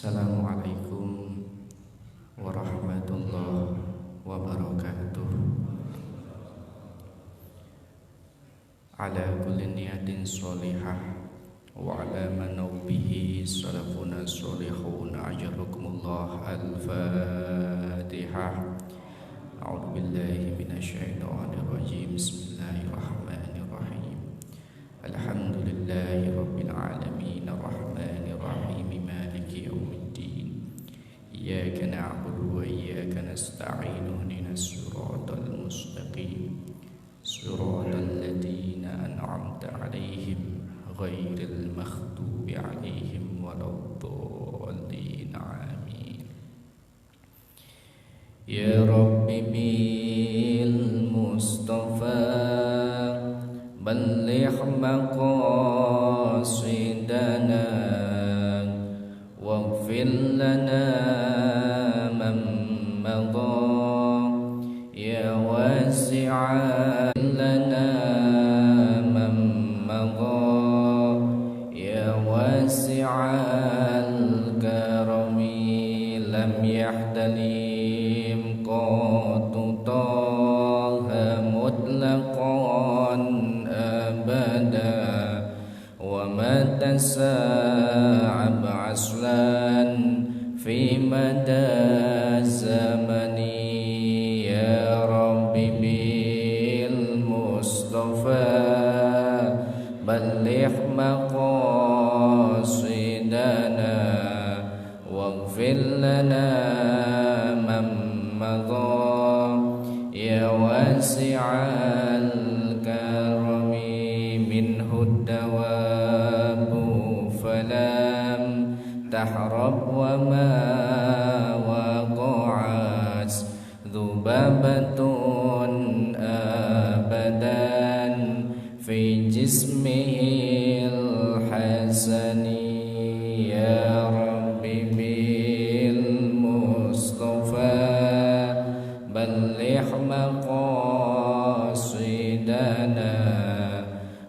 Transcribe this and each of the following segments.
Assalamualaikum warahmatullahi wabarakatuh. Ala kulli niyatin sholihah wa ala manawbihi salafuna sholihun ajarukumullah. Al-Fatihah. A'udzu billahi minasyaitonir rajim. Bismillahirrahmanirrahim. Alhamdulillahi rabbil alamin arrahmanir rahim maliki yaumiddin. Iyyaka na'budu wa iyyaka nasta'in ihdinas siratal mustaqim siratal ladzina an'amta 'alaihim ghairil maghdubi 'alaihim waladdallin. Amin. Ya Rabbi bil Mustafa balligh maqasidana waghfir lana man madha ya wasi'a lana man madha ya wasi'al karami lam yahdalim qatu taha mutlaqan abada wa ma tasa'ab aslan fi mada zamani. Ya Rabbi bil Mustafa balligh maqasidana waghfir lana man madha ya wasi'al karami minhu dawabu falam tahrab wa ma waqa'at dhubabatun abadan fi jismil hasani. Ya Rabbi bil Mustafa balligh maqasidana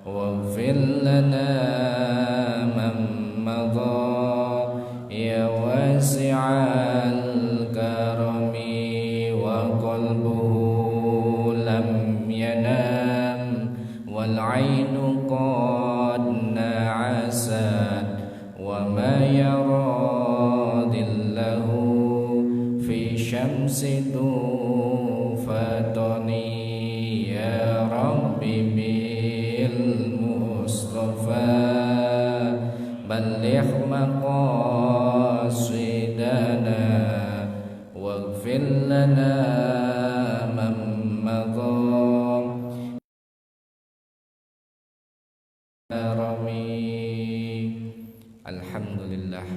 waghfir lana man madha ya wasi'al karami wa qalbuhu lam yanam wal 'ainu qad na'asat wa ma yaradillahu fi syamsi tufatani. Ya Rabbi bil Mustafa balligh maqasidana waghfir lana man madha Alhamdulillah.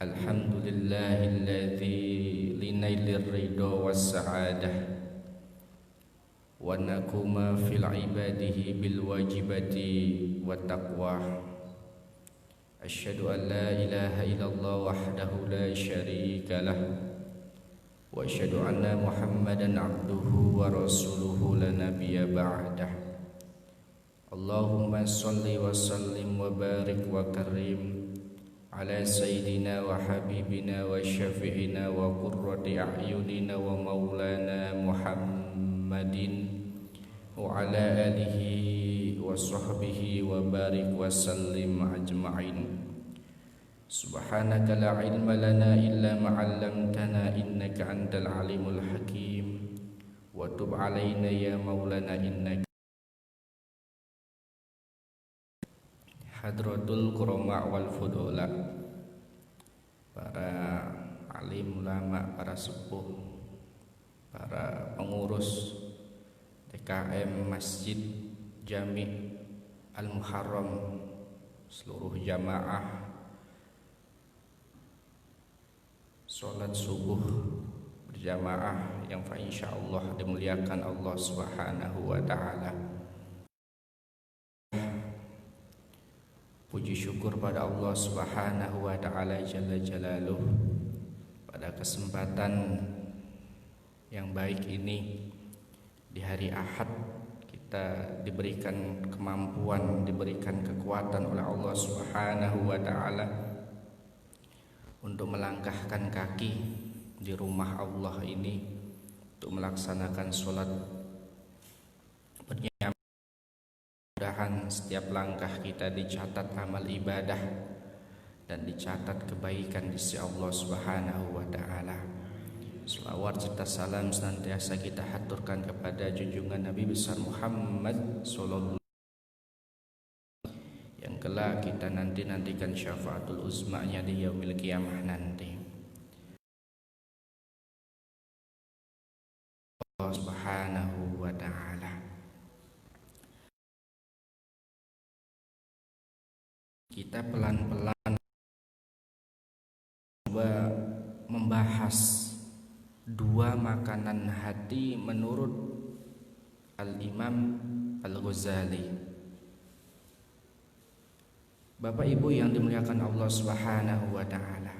Alhamdulillahilladzi linailir ridha was sa'adah wa nakuma fil ibadihi bil wajibati wat taqwa. Asyhadu an la ilaha illallah wahdahu la syarika lah wa asyhadu anna Muhammadan abduhu wa rasuluhu la nabiyya ba'dah. Allahumma salli wa sallim wa barik wa karim ala sayyidina wa habibina wa syafi'ina wa qurrati a'yunina wa maulana Muhammadin wa ala alihi wa sahbihi wa barik wa sallim ajma'in. Subhanaka la ilma lana illa ma 'allamtana innaka antal alimul hakim wa tub alaina ya maulana innaka Hadratul Qurama wal Fudula, para alim ulama, para sepuh, para pengurus TKM Masjid Jami Al-Muharram, seluruh jamaah sholat subuh berjamaah yang insyaallah dimuliakan Allah Subhanahu wa ta'ala. Puji syukur pada Allah Subhanahu wa ta'ala jalla jalaluh, pada kesempatan yang baik ini di hari Ahad kita diberikan kemampuan, diberikan kekuatan oleh Allah Subhanahu wa ta'ala untuk melangkahkan kaki di rumah Allah ini untuk melaksanakan sholat berjamaah. Mudah-mudahan setiap langkah kita dicatat amal ibadah dan dicatat kebaikan di sisi Allah Subhanahu wa taala. Selawat serta salam senantiasa kita haturkan kepada junjungan Nabi besar Muhammad sallallahu yang kelak kita nantikan syafaatul uzmanya di yaumil qiyamah nanti. Allah Subhanahu wa taala. Kita pelan-pelan coba membahas dua makanan hati menurut Al-Imam Al-Ghazali. Bapak Ibu yang dimuliakan Allah Subhanahu wa taala.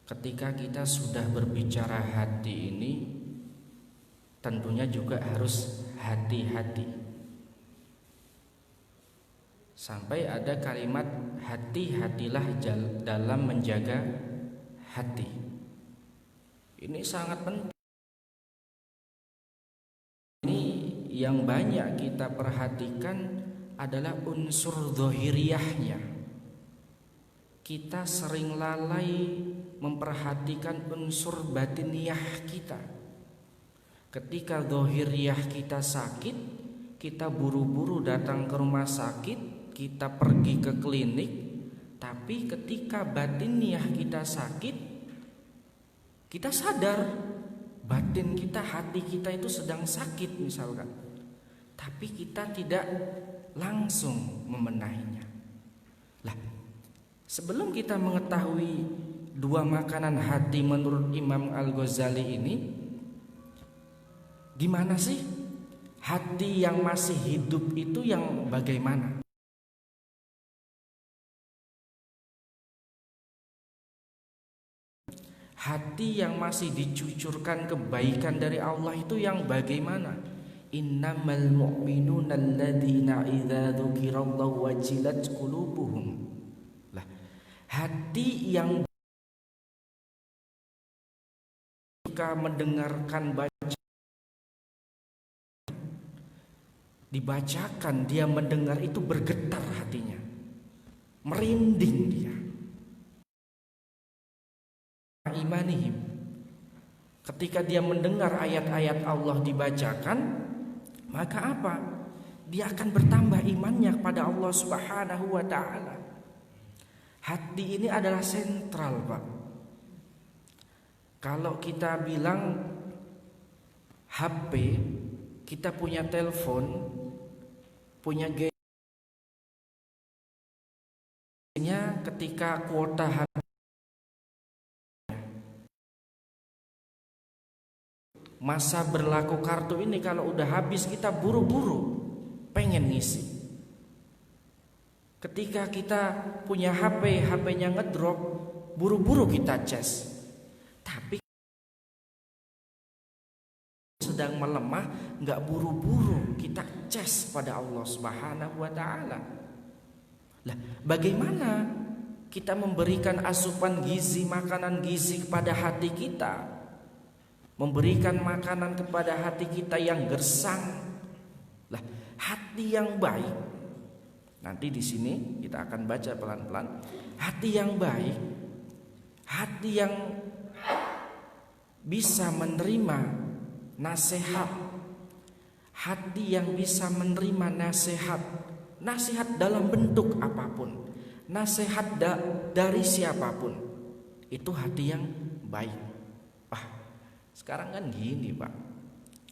Ketika kita sudah berbicara hati ini, tentunya juga harus hati-hati. Sampai ada kalimat hati-hatilah dalam menjaga hati. Ini sangat penting. Ini yang banyak kita perhatikan adalah unsur zahiriyahnya. Kita sering lalai memperhatikan unsur batiniyah kita. Ketika zahiriyah kita sakit, kita buru-buru datang ke rumah sakit, kita pergi ke klinik. Tapi ketika batiniyah kita sakit, kita sadar batin kita, hati kita itu sedang sakit misalkan. Tapi kita tidak langsung membenahinya. Lah, sebelum kita mengetahui dua makanan hati menurut Imam Al-Ghazali ini, gimana sih hati yang masih hidup itu yang bagaimana? Hati yang masih dicucurkan kebaikan dari Allah itu yang bagaimana? Innamal mu'minuna alladzina idza dzukirallahu wajilat qulubuhum. Lah, hati yang ketika mendengarkan dibacakan, dia mendengar itu bergetar hatinya, merinding dia. Imanihim, ketika dia mendengar ayat-ayat Allah dibacakan, maka apa? Dia akan bertambah imannya kepada Allah Subhanahu wa taala. Hati ini adalah sentral, Pak. Kalau kita bilang HP, kita punya telepon, punya gadgetnya, ketika kuota HP masa berlaku kartu ini kalau udah habis, kita buru-buru pengen ngisi. Ketika kita punya HP, HP-nya ngedrop, buru-buru kita cas. Tapi sedang melemah, nggak buru-buru kita cas pada Allah Subhanahu wa taala. Lah, bagaimana kita memberikan asupan gizi, makanan gizi kepada hati kita? Memberikan makanan kepada hati kita yang gersang. Lah, hati yang baik. Nanti di sini kita akan baca pelan-pelan. Hati yang baik, hati yang bisa menerima nasihat, hati yang bisa menerima nasihat, nasihat dalam bentuk apapun, nasihat dari siapapun, itu hati yang baik. Sekarang kan gini, Pak,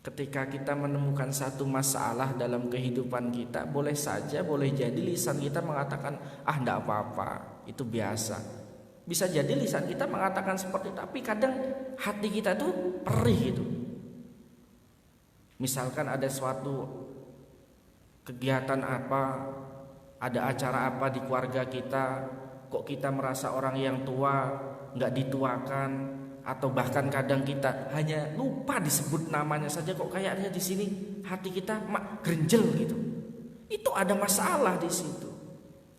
ketika kita menemukan satu masalah dalam kehidupan kita, boleh saja, boleh jadi lisan kita mengatakan enggak apa-apa, itu biasa. Bisa jadi lisan kita mengatakan seperti itu, tapi kadang hati kita tuh perih gitu. Misalkan ada suatu kegiatan apa, ada acara apa di keluarga kita, kok kita merasa orang yang tua nggak dituakan, atau bahkan kadang kita hanya lupa disebut namanya saja, kok kayaknya di sini hati kita grenjel gitu. Itu ada masalah di situ,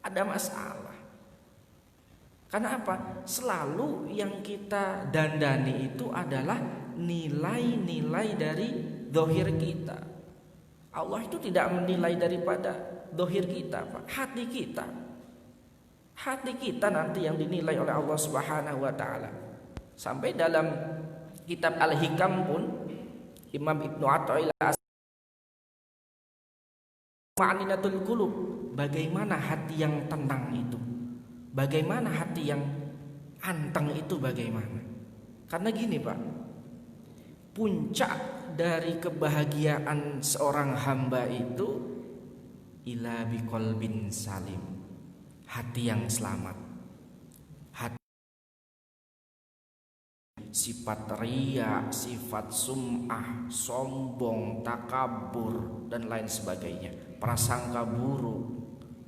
ada masalah. Karena apa? Selalu yang kita dandani itu adalah nilai-nilai dari zahir kita. Allah itu tidak menilai daripada zahir kita, Pak. Hati kita. Hati kita nanti yang dinilai oleh Allah Subhanahu wa taala. Sampai dalam kitab Al-Hikam pun Imam Ibnu Athaillah Ma'ninatul Qulub, bagaimana hati yang tenang itu? Bagaimana hati yang anteng itu bagaimana? Karena gini, Pak. Puncak dari kebahagiaan seorang hamba itu ila biqalbin salim. Hati yang selamat. Hati sifat riya, sifat sum'ah, sombong, takabur dan lain sebagainya, prasangka buruk.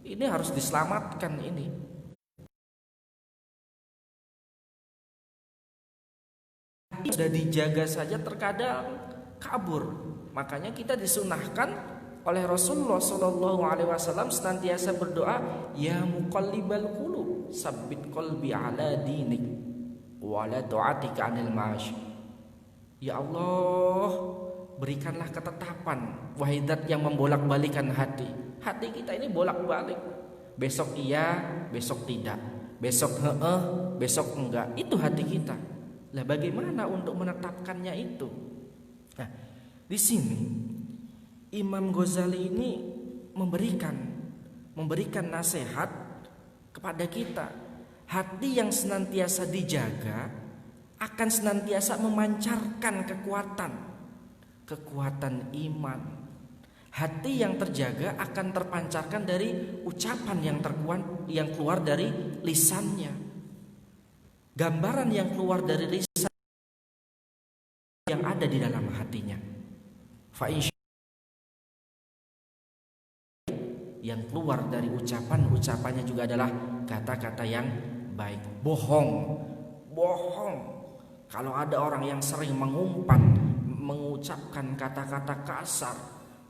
Ini harus diselamatkan ini. Sudah dijaga saja terkadang kabur. Makanya kita disunahkan oleh Rasulullah SAW senantiasa berdoa, ya muqallibal qulub, sabbit qalbi ala dinik wa la tu'atika 'anil ma'ash. Ya Allah, berikanlah ketetapan, wahai Zat yang membolak-balikan hati. Hati kita ini bolak-balik. Besok iya, besok tidak. Besok besok enggak. Itu hati kita. Lah bagaimana untuk menetapkannya itu? Nah, di sini Imam Ghazali ini memberikan nasihat kepada kita. Hati yang senantiasa dijaga akan senantiasa memancarkan kekuatan iman. Hati yang terjaga akan terpancarkan dari ucapan yang keluar dari lisannya. Gambaran yang keluar dari lisan yang ada di dalam hatinya. Yang keluar dari ucapannya juga adalah kata-kata yang baik. Bohong. Kalau ada orang yang sering mengumpat, mengucapkan kata-kata kasar,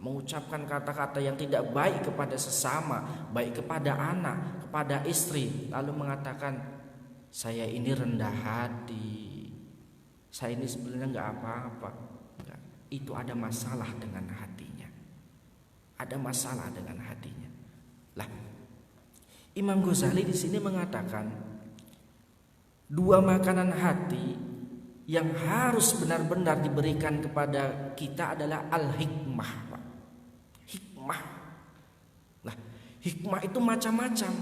mengucapkan kata-kata yang tidak baik kepada sesama, baik kepada anak, kepada istri, lalu mengatakan, saya ini rendah hati, saya ini sebenarnya nggak apa-apa. Itu ada masalah dengan hatinya. Ada masalah dengan hatinya. Lah, Imam Ghazali di sini mengatakan dua makanan hati yang harus benar-benar diberikan kepada kita adalah al-hikmah, Pak. Hikmah. Lah, hikmah itu macam-macam.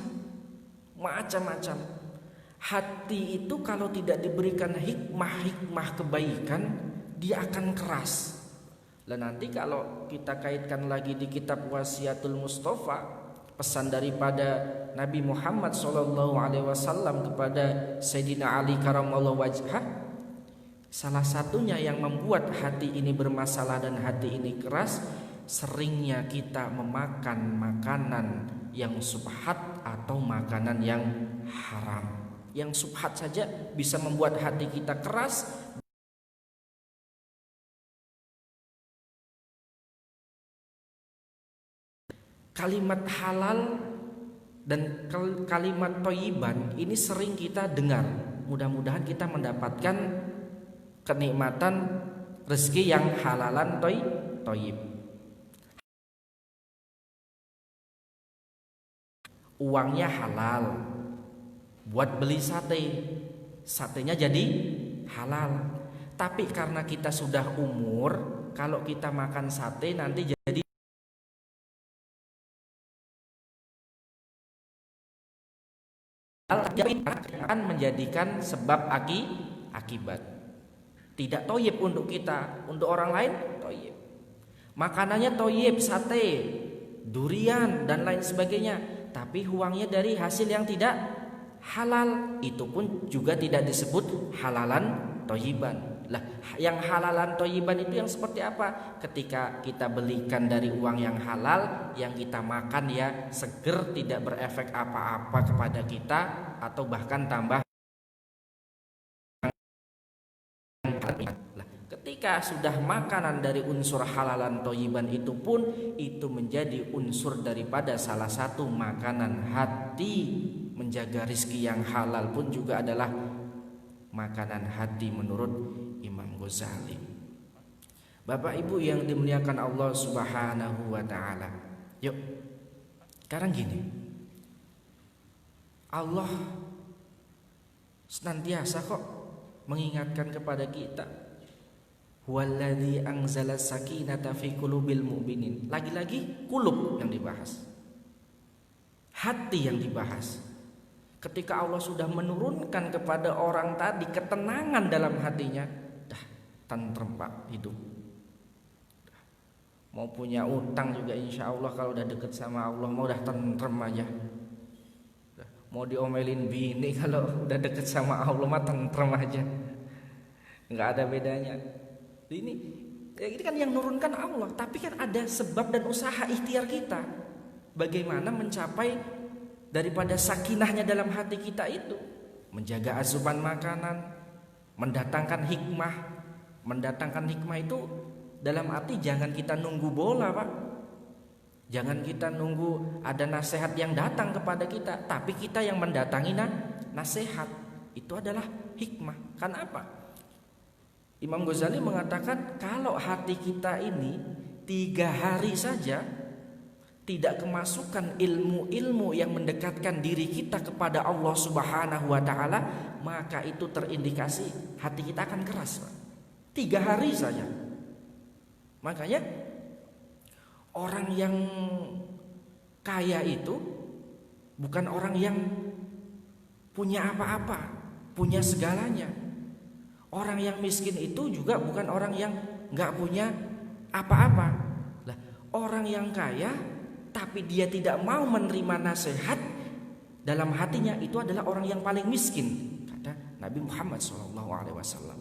Hati itu kalau tidak diberikan hikmah kebaikan, dia akan keras. Dan nanti kalau kita kaitkan lagi di kitab Wasiatul Mustafa, pesan daripada Nabi Muhammad SAW kepada Sayyidina Ali karamallahu wajhah, salah satunya yang membuat hati ini bermasalah dan hati ini keras, seringnya kita memakan makanan yang subhat atau makanan yang haram. Yang subhat saja bisa membuat hati kita keras. Kalimat halal dan kalimat thayyiban ini sering kita dengar. Mudah-mudahan kita mendapatkan kenikmatan rezeki yang halalan thayyib. Uangnya halal buat beli satenya jadi halal. Tapi karena kita sudah umur, kalau kita makan sate nanti jadi akan menjadikan sebab akibat. Tidak thayyib untuk kita, untuk orang lain thayyib. Makanannya thayyib, sate, durian dan lain sebagainya, tapi uangnya dari hasil yang tidak halal, itu pun juga tidak disebut halalan thayyiban. Lah, yang halalan thayyiban itu yang seperti apa? Ketika kita belikan dari uang yang halal, yang kita makan ya seger, tidak berefek apa-apa kepada kita, atau bahkan tambah. Lah, ketika sudah makanan dari unsur halalan thayyiban itu pun itu menjadi unsur daripada salah satu makanan hati, menjaga rizki yang halal pun juga adalah makanan hati menurut Imam Ghazali. Bapak Ibu yang dimuliakan Allah Subhanahu wa taala. Yuk, sekarang gini. Allah senantiasa kok mengingatkan kepada kita. Huwallazi anzala sakinata fi qulubil mu'minin. Lagi-lagi kulub yang dibahas. Hati yang dibahas. Ketika Allah sudah menurunkan kepada orang tadi ketenangan dalam hatinya, dah tentrem Pak hidup. Mau punya utang juga insya Allah kalau udah deket sama Allah mau udah tentrem aja. Mau diomelin bini kalau udah deket sama Allah mah tentrem aja. Nggak ada bedanya. Ini kan yang nurunkan Allah, tapi kan ada sebab dan usaha ikhtiar kita. Bagaimana mencapai daripada sakinahnya dalam hati kita itu, menjaga asupan makanan, mendatangkan hikmah. Mendatangkan hikmah itu dalam arti jangan kita nunggu bola, Pak. Jangan kita nunggu ada nasihat yang datang kepada kita, tapi kita yang mendatangi nasihat. Itu adalah hikmah. Kenapa? Imam Ghazali mengatakan kalau hati kita ini 3 hari saja tidak kemasukan ilmu-ilmu yang mendekatkan diri kita kepada Allah Subhanahu wa taala, maka itu terindikasi hati kita akan keras, Pak. 3 hari saja. Makanya orang yang kaya itu bukan orang yang punya apa-apa, punya segalanya. Orang yang miskin itu juga bukan orang yang gak punya apa-apa. Nah, orang yang kaya tapi dia tidak mau menerima nasihat dalam hatinya, itu adalah orang yang paling miskin, kata Nabi Muhammad SAW.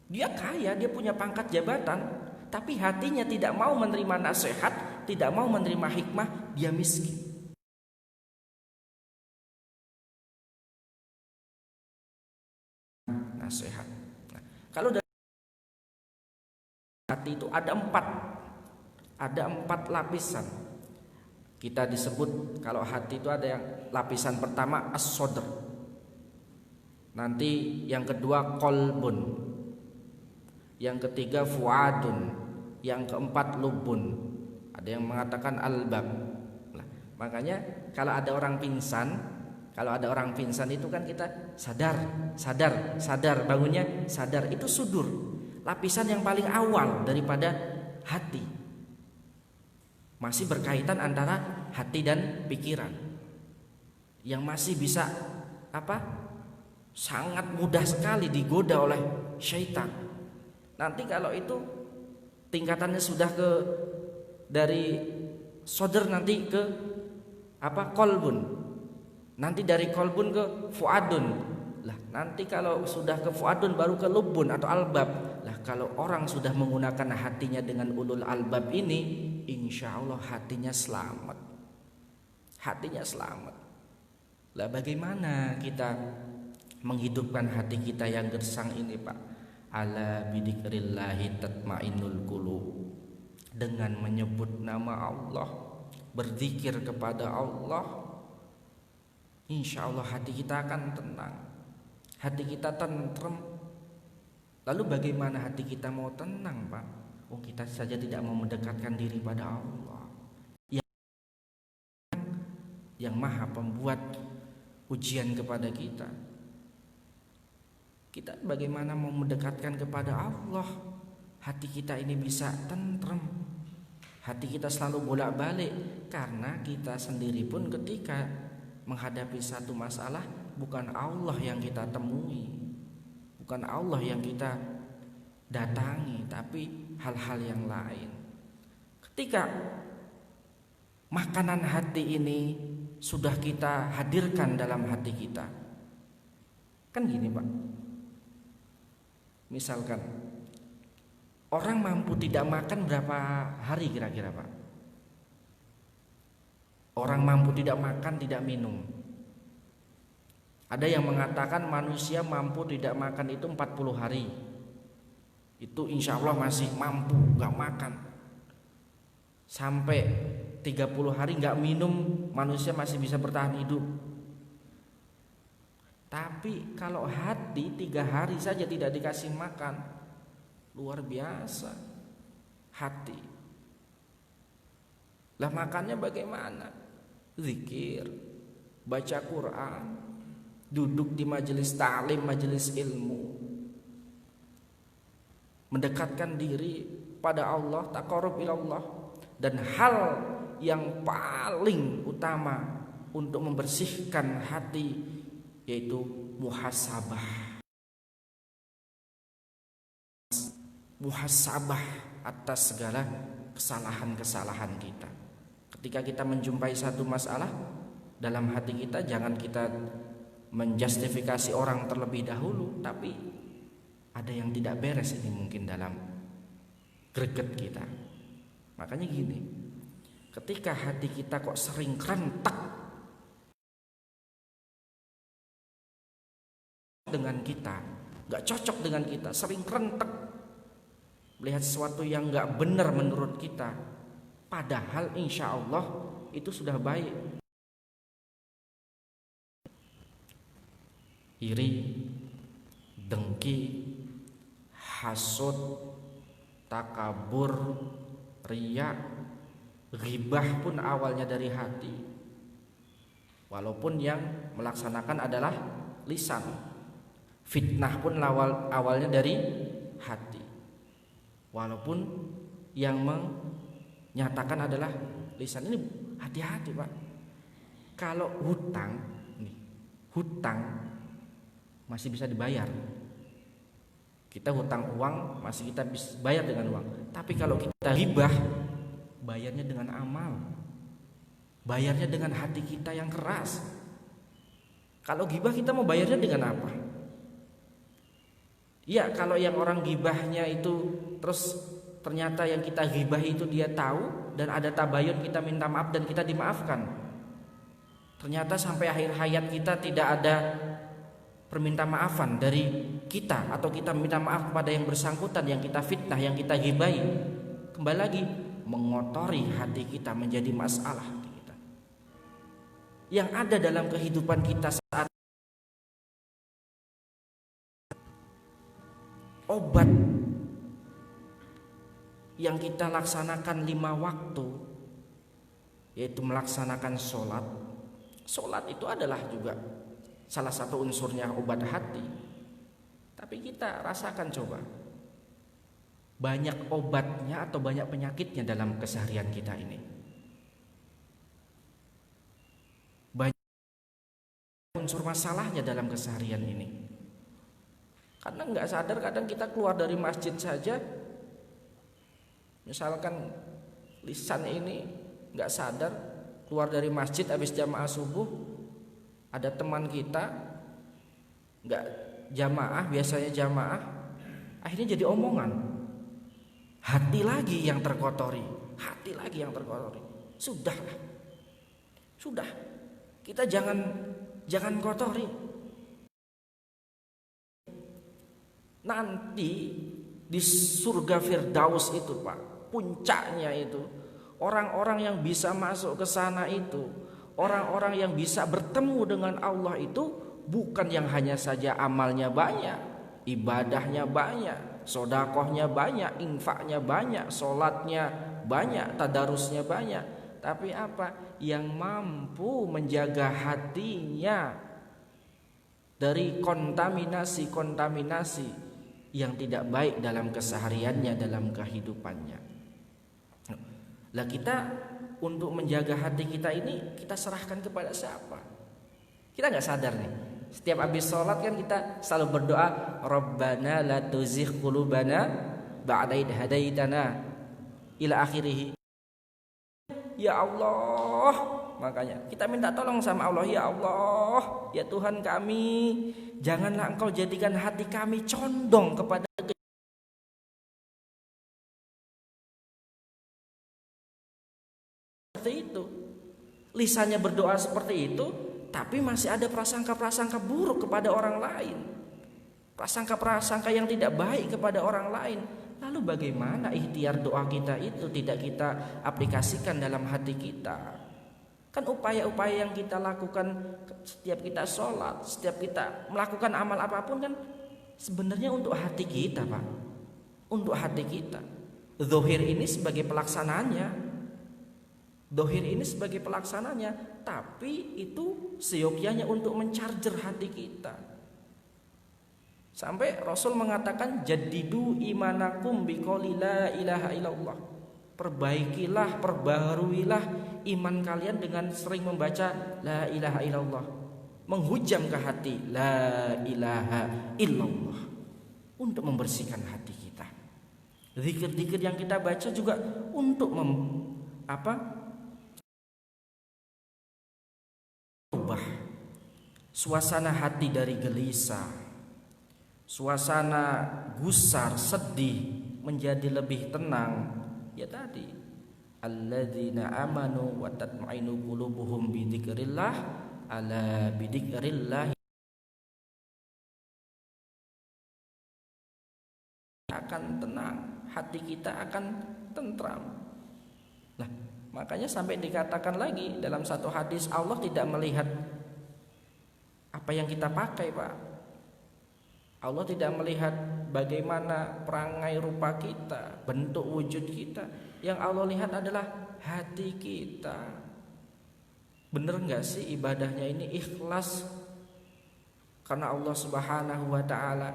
Dia kaya, dia punya pangkat jabatan, tapi hatinya tidak mau menerima nasihat, tidak mau menerima hikmah, dia miskin. Nasihat. Nah, kalau dari hati itu ada 4 lapisan. Kita disebut kalau hati itu ada yang lapisan pertama as-sodr, nanti yang kedua qalbun, yang ketiga fuadun, yang keempat lubun, ada yang mengatakan albab. Nah, makanya kalau ada orang pingsan itu kan kita sadar, bangunnya sadar, itu sudur, lapisan yang paling awal daripada hati. Masih berkaitan antara hati dan pikiran, yang masih bisa sangat mudah sekali digoda oleh syaitan. Nanti kalau itu tingkatannya sudah ke dari sodr nanti ke kolbun, nanti dari kolbun ke fuadun. Lah nanti kalau sudah ke fuadun baru ke lubun atau albab. Lah kalau orang sudah menggunakan hatinya dengan ulul albab ini, insya Allah hatinya selamat. Lah bagaimana kita menghidupkan hati kita yang gersang ini, Pak? Ala bidzikrillahi tatmainnul qulub. Dengan menyebut nama Allah, berzikir kepada Allah, insya Allah hati kita akan tenang, hati kita tentrem. Lalu bagaimana hati kita mau tenang, Pak? Kita saja tidak mau mendekatkan diri pada Allah yang maha pembuat ujian kepada kita. Kita bagaimana mau mendekatkan kepada Allah? Hati kita ini bisa tentrem. Hati kita selalu bolak-balik karena kita sendiri pun ketika menghadapi satu masalah, bukan Allah yang kita temui, bukan Allah yang kita datangi, tapi hal-hal yang lain. Ketika makanan hati ini sudah kita hadirkan dalam hati kita, kan gini, Pak. Misalkan orang mampu tidak makan berapa hari kira-kira, Pak? Orang mampu tidak makan, tidak minum. Ada yang mengatakan manusia mampu tidak makan itu 40 hari. Itu insya Allah masih mampu gak makan. Sampai 30 hari gak minum, manusia masih bisa bertahan hidup. Tapi kalau hati 3 hari saja tidak dikasih makan, luar biasa hati. Lah makannya bagaimana? Zikir, baca Quran, duduk di majelis ta'lim, majelis ilmu, mendekatkan diri pada Allah, taqarrub ilallah. Dan hal yang paling utama untuk membersihkan hati yaitu muhasabah. Muhasabah atas segala kesalahan-kesalahan kita. Ketika kita menjumpai satu masalah dalam hati kita, jangan kita menjustifikasi orang terlebih dahulu, tapi ada yang tidak beres ini mungkin dalam greget kita. Makanya gini, ketika hati kita kok sering kerentak dengan kita, gak cocok dengan kita, sering kerentak melihat sesuatu yang gak benar menurut kita, padahal insya Allah itu sudah baik. Iri, dengki, hasud, takabur, riya, ghibah pun awalnya dari hati. Walaupun yang melaksanakan adalah lisan. Fitnah pun awalnya dari hati. Walaupun yang menyatakan adalah lisan. Ini hati-hati, Pak. Kalau hutang masih bisa dibayar. Kita hutang uang masih kita bisa bayar dengan uang. Tapi kalau kita ghibah, bayarnya dengan amal, bayarnya dengan hati kita yang keras. Kalau ghibah kita mau bayarnya dengan apa? Ya, kalau yang orang ghibahnya itu terus ternyata yang kita ghibah itu dia tahu dan ada tabayun, kita minta maaf dan kita dimaafkan. Ternyata sampai akhir hayat kita tidak ada perminta maafan dari kita, atau kita minta maaf kepada yang bersangkutan, yang kita fitnah, yang kita ghibahi. Kembali lagi mengotori hati kita, menjadi masalah kita. Yang ada dalam kehidupan kita saat obat yang kita laksanakan 5 waktu, yaitu melaksanakan sholat. Sholat itu adalah juga salah satu unsurnya obat hati. Tapi kita rasakan coba, banyak obatnya atau banyak penyakitnya dalam keseharian kita ini. Banyak unsur masalahnya dalam keseharian ini. Karena nggak sadar kadang kita keluar dari masjid saja, misalkan lisan ini nggak sadar keluar dari masjid habis jamaah subuh, ada teman kita nggak jamaah, biasanya jamaah, akhirnya jadi omongan. Hati lagi yang terkotori, hati lagi yang terkotori. Sudah, kita jangan kotori. Nanti di surga Firdaus itu, Pak, puncaknya itu orang-orang yang bisa masuk ke sana itu, orang-orang yang bisa bertemu dengan Allah itu bukan yang hanya saja amalnya banyak, ibadahnya banyak, sodakohnya banyak, infaknya banyak, sholatnya banyak, tadarusnya banyak, tapi apa? Yang mampu menjaga hatinya dari kontaminasi yang tidak baik dalam kesehariannya, dalam kehidupannya. Lah kita untuk menjaga hati kita ini kita serahkan kepada siapa? Kita nggak sadar nih. Setiap habis sholat kan kita selalu berdoa, Rabbana la tuzigh qulubana ba'da idh hadaitana ila akhirih. Ya Allah, makanya kita minta tolong sama Allah, ya Allah, ya Tuhan kami, janganlah Engkau jadikan hati kami condong kepada seperti itu. Lisannya berdoa seperti itu, tapi masih ada prasangka-prasangka buruk kepada orang lain, prasangka-prasangka yang tidak baik kepada orang lain. Lalu bagaimana ikhtiar doa kita itu tidak kita aplikasikan dalam hati kita? Kan upaya-upaya yang kita lakukan setiap kita sholat, setiap kita melakukan amal apapun kan sebenarnya untuk hati kita, Pak. Untuk hati kita. Zahir ini sebagai pelaksanaannya. Zahir ini sebagai pelaksananya, tapi itu seyogyanya untuk mencarger hati kita. Sampai Rasul mengatakan jaddidu imanakum biqouli la ilaha illallah. Perbaikilah, perbaharuilah iman kalian dengan sering membaca la ilaha illallah. Menghujam ke hati la ilaha illallah untuk membersihkan hati kita. Zikir-zikir yang kita baca juga untuk ubah suasana hati dari gelisah, suasana gusar, sedih menjadi lebih tenang. Ya tadi, alladzina amanu wa tatma'innu qulubuhum bi dzikrillah, ala bi dzikrillah akan tenang, hati kita akan tentram. Nah, makanya sampai dikatakan lagi dalam satu hadis, Allah tidak melihat apa yang kita pakai, Pak. Allah tidak melihat bagaimana perangai rupa kita, bentuk wujud kita. Yang Allah lihat adalah hati kita. Bener gak sih ibadahnya ini ikhlas karena Allah Subhanahu wa ta'ala?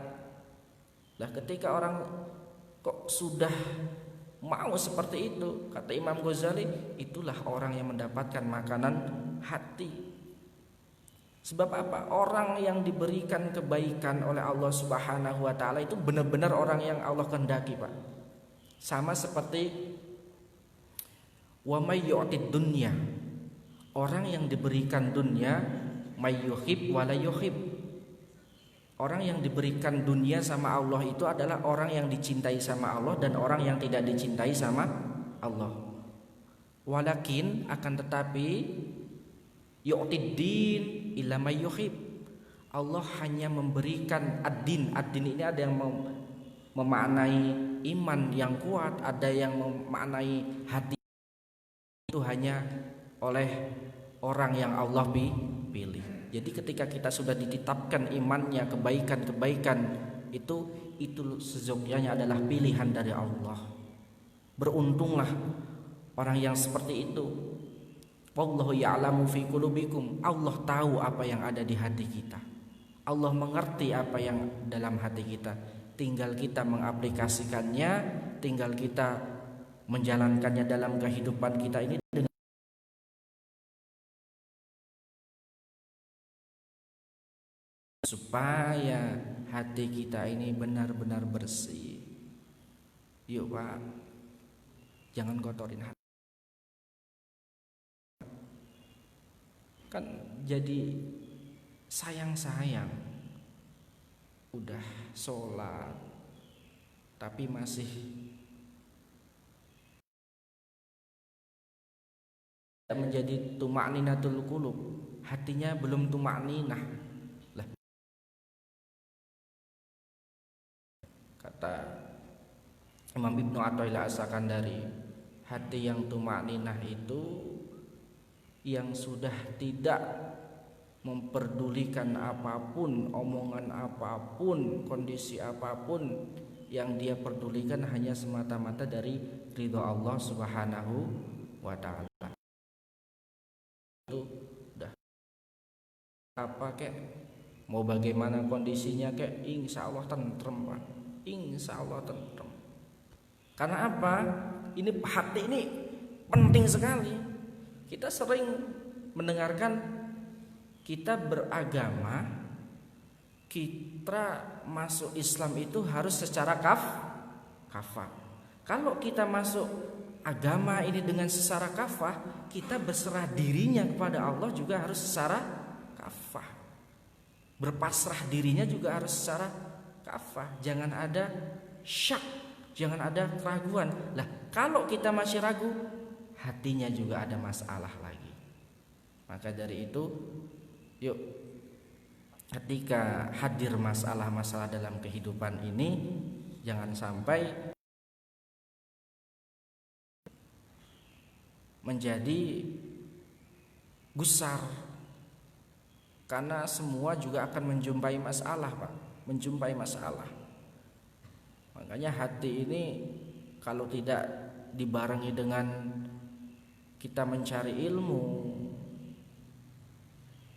Lah ketika orang kok sudah mau seperti itu, kata Imam Ghazali, itulah orang yang mendapatkan makanan hati. Sebab apa? Orang yang diberikan kebaikan oleh Allah Subhanahu wa ta'ala itu benar-benar orang yang Allah kehendaki, Pak. Sama seperti wa may yu'tid dunya, orang yang diberikan dunia, may yuhib wa la yuhib. Orang yang diberikan dunia sama Allah itu adalah orang yang dicintai sama Allah dan orang yang tidak dicintai sama Allah. Walakin akan tetapi yu'tid din illa may yuhib. Allah hanya memberikan ad-din. Ad-din ini ada yang memaknai iman yang kuat, ada yang memaknai hati. Itu hanya oleh orang yang Allah pilih. Jadi ketika kita sudah ditetapkan imannya, kebaikan-kebaikan itu sesungguhnya adalah pilihan dari Allah. Beruntunglah orang yang seperti itu. Wallahu ya'lamu fi qulubikum. Allah tahu apa yang ada di hati kita. Allah mengerti apa yang dalam hati kita. Tinggal kita mengaplikasikannya, tinggal kita menjalankannya dalam kehidupan kita ini dengan supaya hati kita ini benar-benar bersih. Yuk Pak, jangan kotorin hati. Kan jadi sayang-sayang udah sholat tapi masih menjadi tuma'ninatul qulub, hatinya belum tuma'ninah. Lah, kata Imam Ibnu Athaillah As-Sakandari, hati yang tuma'ninah itu yang sudah tidak memperdulikan apapun, omongan apapun, kondisi apapun, yang dia perdulikan hanya semata-mata dari ridha Allah Subhanahu wa ta'ala. Itu udah apa kek, mau bagaimana kondisinya kek, insya Allah tentrem, Pak. Insya Allah tentrem. Karena apa? Ini hati ini penting sekali. Kita sering mendengarkan kita beragama, kita masuk Islam itu harus secara kafah. Kalau kita masuk agama ini dengan secara kafah, kita berserah dirinya kepada Allah juga harus secara kafah. Berpasrah dirinya juga harus secara kafah. Jangan ada syak, jangan ada keraguan. Lah, kalau kita masih ragu, hatinya juga ada masalah lagi. Maka dari itu, yuk, ketika hadir masalah-masalah dalam kehidupan ini, jangan sampai menjadi gusar. Karena semua juga akan menjumpai masalah, Pak, menjumpai masalah. Makanya hati ini kalau tidak dibarengi dengan kita mencari ilmu,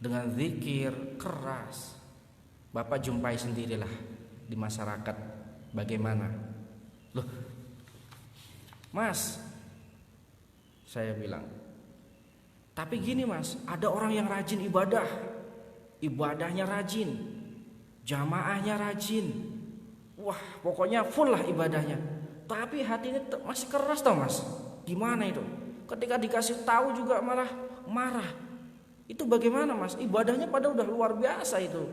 dengan zikir keras, Bapak jumpai sendirilah di masyarakat bagaimana. Loh, Mas, saya bilang, tapi gini Mas, ada orang yang rajin ibadah, ibadahnya rajin, jamaahnya rajin, wah pokoknya full lah ibadahnya, tapi hatinya masih keras tau Mas. Gimana itu? Ketika dikasih tahu juga malah marah. Itu bagaimana Mas? Ibadahnya pada udah luar biasa itu,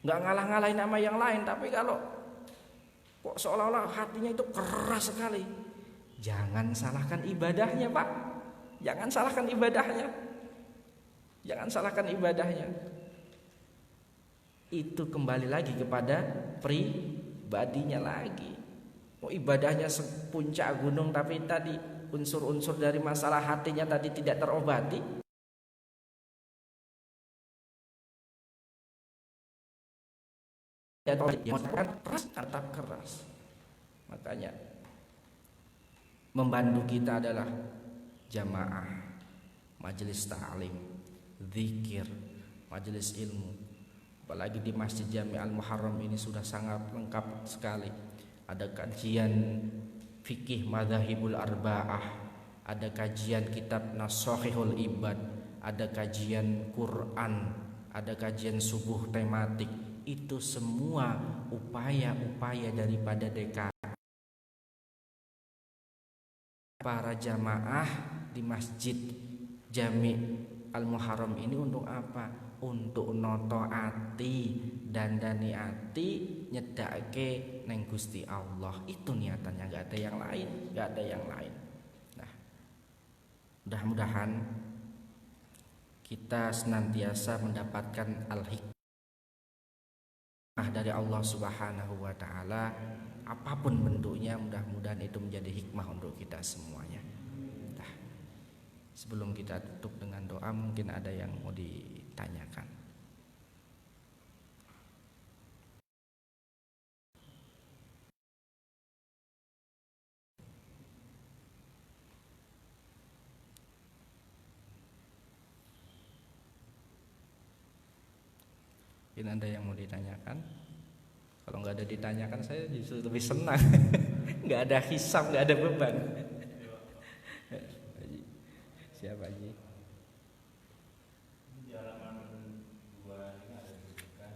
nggak ngalah-ngalahin sama yang lain, tapi kalau kok seolah-olah hatinya itu keras sekali. Jangan salahkan ibadahnya, Pak. Jangan salahkan ibadahnya. Jangan salahkan ibadahnya. Itu kembali lagi kepada pribadinya lagi. Mau ibadahnya sepuncak gunung tapi tadi unsur-unsur dari masalah hatinya tadi tidak terobati, ya keras, tetap keras. Makanya membantu kita adalah jamaah, majelis ta'lim, zikir, majelis ilmu. Apalagi di Masjid Jami' Al-Muharram ini sudah sangat lengkap sekali. Ada kajian fikih madzhabul arba'ah, ada kajian kitab Nashahihul Ibad, ada kajian Quran, ada kajian subuh tematik. Itu semua upaya-upaya daripada DKI para jamaah di Masjid Jami' Al-Muharram ini untuk apa? Untuk noto ati, dandani ati, nyedake neng Gusti Allah. Itu niatannya, gak ada yang lain, gak ada yang lain. Nah, mudah-mudahan kita senantiasa mendapatkan al-hikmah dari Allah Subhanahu wa taala, apapun bentuknya. Mudah-mudahan itu menjadi hikmah untuk kita semuanya. Nah, sebelum kita tutup dengan doa, mungkin ada yang mau ditanyakan. Mungkin ada yang mau ditanyakan. Kalau nggak ada ditanyakan, saya justru lebih senang. Nggak ada hisab, nggak ada beban. Siapa Haji? Di halaman 2 ini ada disebutkan.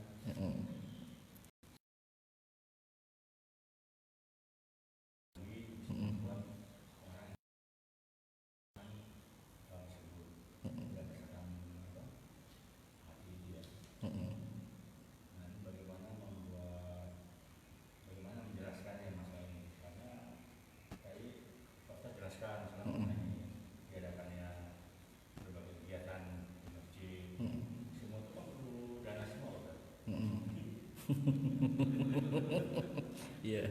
Iya.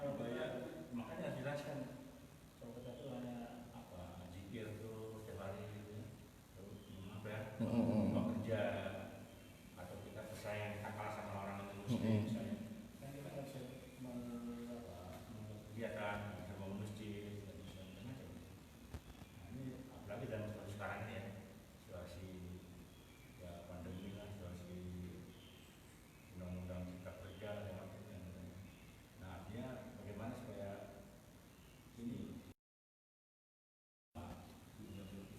Kalau banyak makanya jelaskan. Kalau kita tuh hanya apa, zikir tuh setiap hari gitu, terus apa ya, bekerja atau kita selesai yang kita kalah sama orang itu misalnya, kan kita nggak bisa kegiatan, bisa bangun masjid dan macam-macam. Nah ini apalagi dalam situasi sekarang ini ya, situasi ya pandemi lah, situasi undang-undang cipta kerja dan macam-macam. Nah artinya bagaimana supaya ini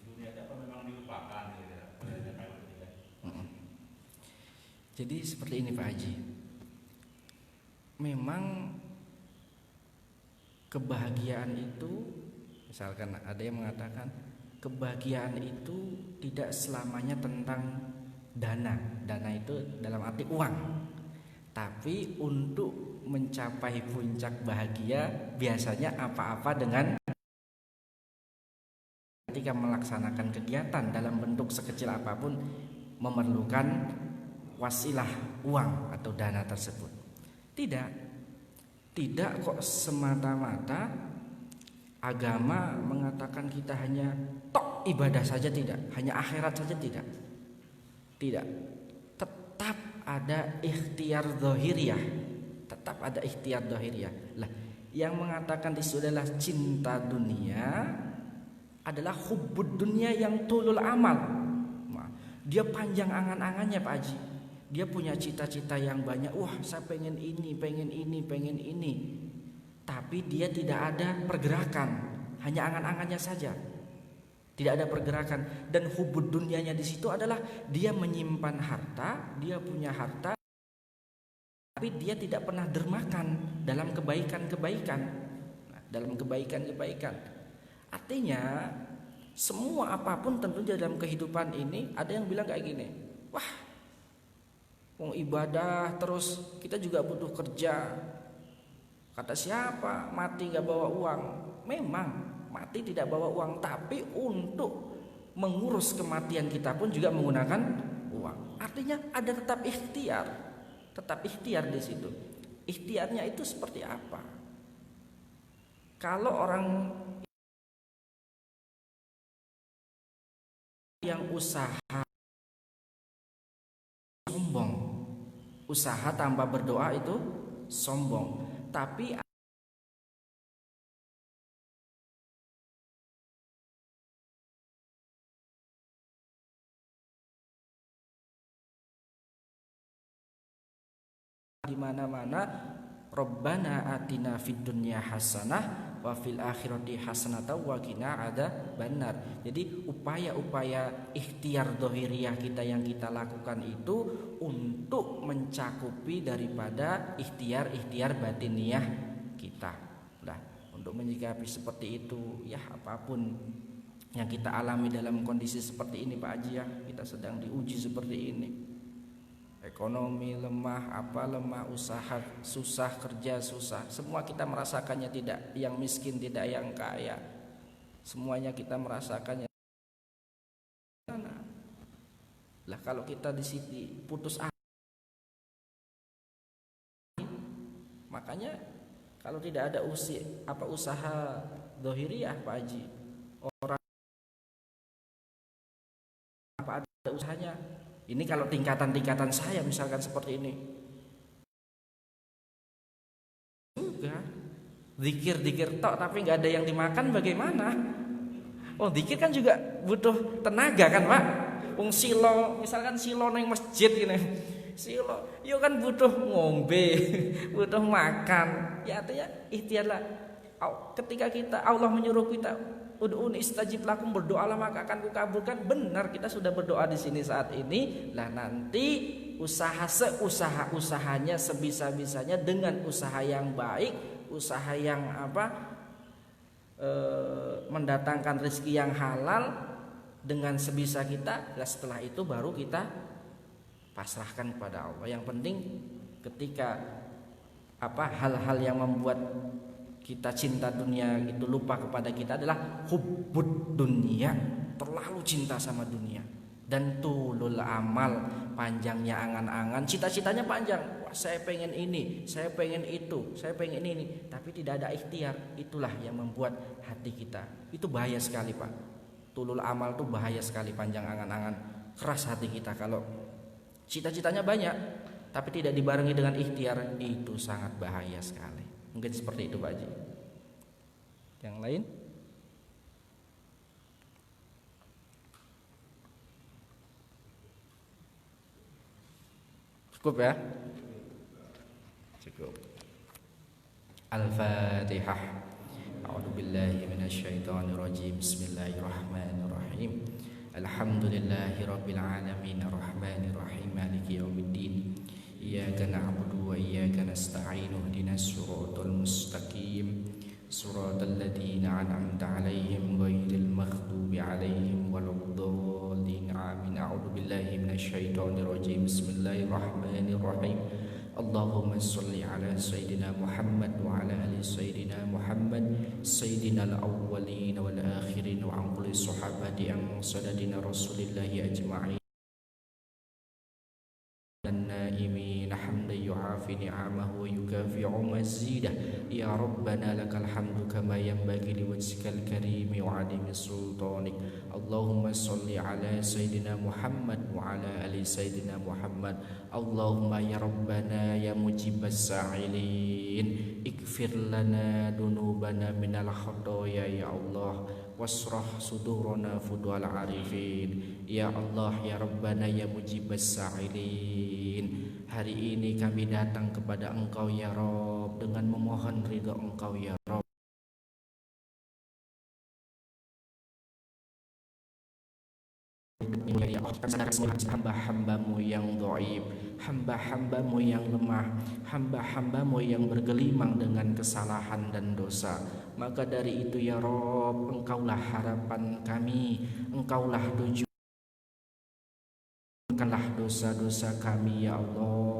dunia apa memang dilupakan gitu ya. Jadi seperti ini Pak Haji, memang kebahagiaan itu, misalkan ada yang mengatakan kebahagiaan itu tidak selamanya tentang dana. Dana itu dalam arti uang. Tapi untuk mencapai puncak bahagia biasanya apa-apa dengan ketika melaksanakan kegiatan dalam bentuk sekecil apapun memerlukan wasilah uang atau dana tersebut. Tidak kok semata-mata agama mengatakan kita hanya tok ibadah saja tidak, hanya akhirat saja tidak. Tidak. Tetap ada ikhtiar zahiriyah. Tetap ada ikhtiar zahiriyah. Lah, yang mengatakan itu adalah cinta dunia adalah hubbud dunia yang tulul amal. Dia panjang angan-angannya Pak Haji. Dia punya cita-cita yang banyak. Wah, saya pengen ini, pengen ini, pengen ini. Tapi dia tidak ada pergerakan, hanya angan-angannya saja. Tidak ada pergerakan. Dan hubbud dunianya di situ adalah dia menyimpan harta, dia punya harta, tapi dia tidak pernah dermakan dalam kebaikan-kebaikan. Dalam kebaikan-kebaikan. Artinya semua apapun tentunya dalam kehidupan ini ada yang bilang kayak gini, wah, wong ibadah terus kita juga butuh kerja. Kata siapa mati gak bawa uang? Memang mati tidak bawa uang, tapi untuk mengurus kematian kita pun juga menggunakan uang. Artinya ada tetap ikhtiar di situ. Ikhtiarnya itu seperti apa? Kalau orang yang usaha sombong, usaha tanpa berdoa itu sombong. Tapi di mana-mana Rabbana atina fid dunya hasanah wa fil akhirati hasanatan wa qina adzabannar. Jadi upaya-upaya ikhtiar zahiriyah kita yang kita lakukan itu untuk mencakupi daripada ikhtiar-ikhtiar batiniyah kita. Nah, untuk menyikapi seperti itu, ya apapun yang kita alami dalam kondisi seperti ini Pak Haji ya, kita sedang diuji seperti ini. Ekonomi lemah, usaha susah, kerja susah. Semua kita merasakannya, tidak yang miskin, tidak yang kaya. Semuanya kita merasakannya. Lah kalau kita di sini putus asa, makanya kalau tidak ada usaha zahiriyah Pak Haji, orang apa ada usahanya. Ini kalau tingkatan-tingkatan saya misalkan seperti ini juga zikir tok tapi nggak ada yang dimakan, bagaimana? Oh, zikir kan juga butuh tenaga kan Pak? Silo, misalkan silo neng masjid gini, silo, yo kan butuh ngombe, butuh makan. Ya artinya ikhtiarlah. Ketika kita Allah menyuruh kita ud'uni istajib lakum, berdoalah maka akan kukabulkan. Benar, kita sudah berdoa di sini saat ini. Lah nanti usaha usahanya sebisa-bisanya dengan usaha yang baik, usaha yang mendatangkan rezeki yang halal dengan sebisa kita. Lah setelah itu baru kita pasrahkan kepada Allah. Yang penting ketika hal-hal yang membuat kita cinta dunia itu lupa kepada kita adalah hubbud dunia, terlalu cinta sama dunia, dan tulul amal, panjangnya angan-angan, cita-citanya panjang. Wah, saya pengen ini, saya pengen itu, saya pengen ini, tapi tidak ada ikhtiar. Itulah yang membuat hati kita itu bahaya sekali Pak. Tulul amal itu bahaya sekali, panjang angan-angan, keras hati kita. Kalau cita-citanya banyak tapi tidak dibarengi dengan ikhtiar, itu sangat bahaya sekali. Mungkin seperti itu Pak Haji. Yang lain? Cukup ya? Cukup. Al-Fatihah. A'udzu billahi minasyaitonir rajim. Bismillahirrahmanirrahim. Alhamdulillahirabbil alamin, arrahmanir rahim, maliki yaumiddin. Iyyaka na'budu wa iyyaka nasta'in, ihdinas siratal mustaqim, siratal ladzina an'amta 'alaihim ghairil maghdubi 'alaihim waladdallin. Amin. A'udzu billahi minasyaitonir rajim. Bismillahirrahmanirrahim. Allahumma shalli ala sayyidina Muhammad wa ala ali sayyidina Muhammad, sayyidinal awwalin wal akhirin wa an kulli sahabati an sadadina rasulillahi ajma'in. النائمين حمدا يعافي نعمه نعمه ويكافئ مزيده يا ربنا لك الحمد كما ينبغي لوجهك الكريم وعظيم سلطانك اللهم صل على سيدنا محمد وعلى آل سيدنا محمد اللهم يا ربنا يا مجيب السائلين اغفر لنا ذنوبنا من الخطايا يا الله wasrah sudurana fudwal arifin ya Allah ya Rabbana ya mujibas sa'ilin. Hari ini kami datang kepada Engkau ya Rabb dengan memohon ridha Engkau ya Rabb. Hamba-hambamu yang dhaif, hamba-hambamu yang lemah, hamba-hambamu yang bergelimang dengan kesalahan dan dosa. Maka dari itu ya Rabb, Engkaulah harapan kami, Engkaulah tujuanlah dosa-dosa kami ya Allah.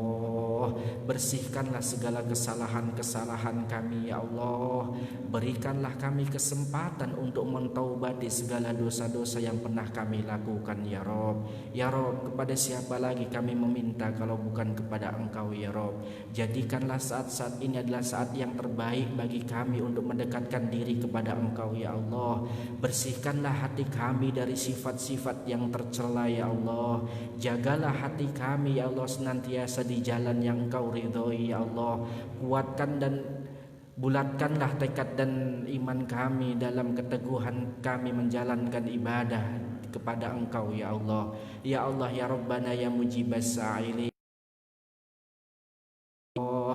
Bersihkanlah segala kesalahan-kesalahan kami ya Allah. Berikanlah kami kesempatan untuk mentaubati segala dosa-dosa yang pernah kami lakukan ya Rob. Ya Rob, kepada siapa lagi kami meminta kalau bukan kepada Engkau ya Rob. Jadikanlah saat-saat ini adalah saat yang terbaik bagi kami untuk mendekatkan diri kepada Engkau ya Allah. Bersihkanlah hati kami dari sifat-sifat yang tercela ya Allah. Jagalah hati kami ya Allah senantiasa di jalan yang Engkau ridhoi ya Allah. Kuatkan dan bulatkanlah tekad dan iman kami dalam keteguhan kami menjalankan ibadah kepada Engkau ya Allah. Ya Allah ya Rabbana ya mujibas sa'ilin.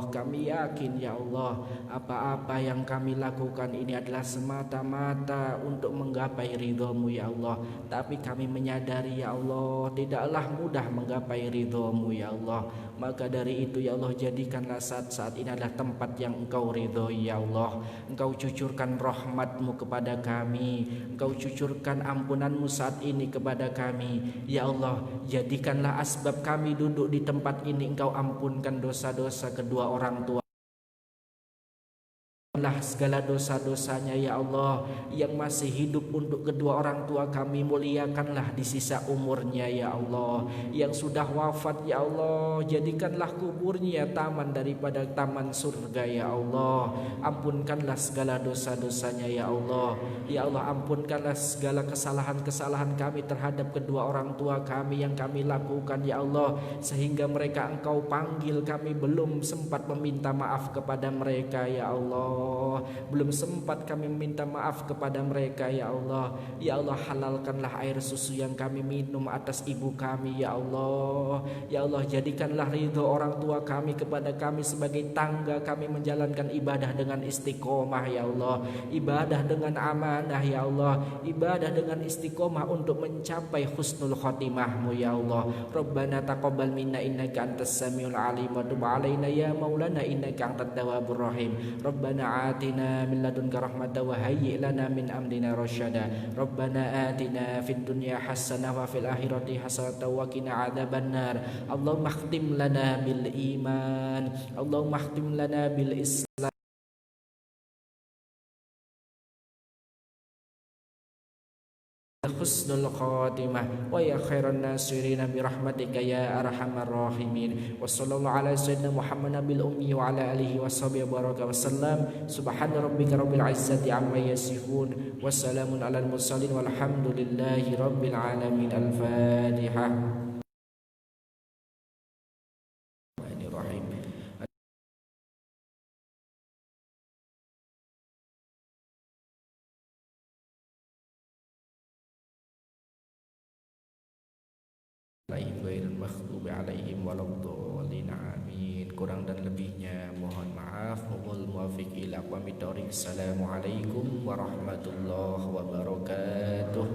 Kami yakin ya Allah, apa-apa yang kami lakukan ini adalah semata-mata untuk menggapai ridho-Mu ya Allah. Tapi kami menyadari ya Allah, tidaklah mudah menggapai ridho-Mu ya Allah. Maka dari itu ya Allah, jadikanlah saat-saat ini adalah tempat yang Engkau ridhoi ya Allah. Engkau cucurkan rahmat-Mu kepada kami, Engkau cucurkan ampunan-Mu saat ini kepada kami. Ya Allah, jadikanlah asbab kami duduk di tempat ini, Engkau ampunkan dosa-dosa kedua orang tua. Segala dosa-dosanya ya Allah, yang masih hidup untuk kedua orang tua kami, muliakanlah di sisa umurnya ya Allah. Yang sudah wafat ya Allah, jadikanlah kuburnya taman daripada taman surga ya Allah. Ampunkanlah segala dosa-dosanya ya Allah. Ya Allah, ampunkanlah segala kesalahan-kesalahan kami terhadap kedua orang tua kami yang kami lakukan ya Allah, sehingga mereka Engkau panggil kami belum sempat meminta maaf kepada mereka ya Allah. Belum sempat kami minta maaf kepada mereka ya Allah. Ya Allah, halalkanlah air susu yang kami minum atas ibu kami ya Allah. Ya Allah, jadikanlah ridho orang tua kami kepada kami sebagai tangga kami menjalankan ibadah dengan istiqomah ya Allah. Ibadah dengan amanah ya Allah. Ibadah dengan istiqomah untuk mencapai husnul khotimah-Mu ya Allah. Rabbana taqabbal minna innaka antas samiul alim wa tub alaina ya maulana innaka antat tawwabur rahim. Rabbana atina min ladunka rahmatan wa hayyi' lana min amrina rasyada. Rabbana atina fid dunya hasanah wa fil akhirati hasanah wa qina adzabannar. Allahumma khtim lana bil iman, Allahumma khtim lana bil islam, husnul khatimah wa ya khairan nasirin bi rahmatika ya arhamar rahimin. Wa sallallahu ala sayyidina Muhammad nabil ummi wa ala alihi wa sahbihi baraka wa sallam. Subhana rabbika rabbil izzati amma yasifun wa salamun alal mursalin walhamdulillahi rabbil alamin. Al-Fatihah. Alaihim waladdallin amin. Kurang dan lebihnya mohon maaf. Wal muwaffiq ila aqwamit thoriq. Assalamualaikum warahmatullahi wabarakatuh.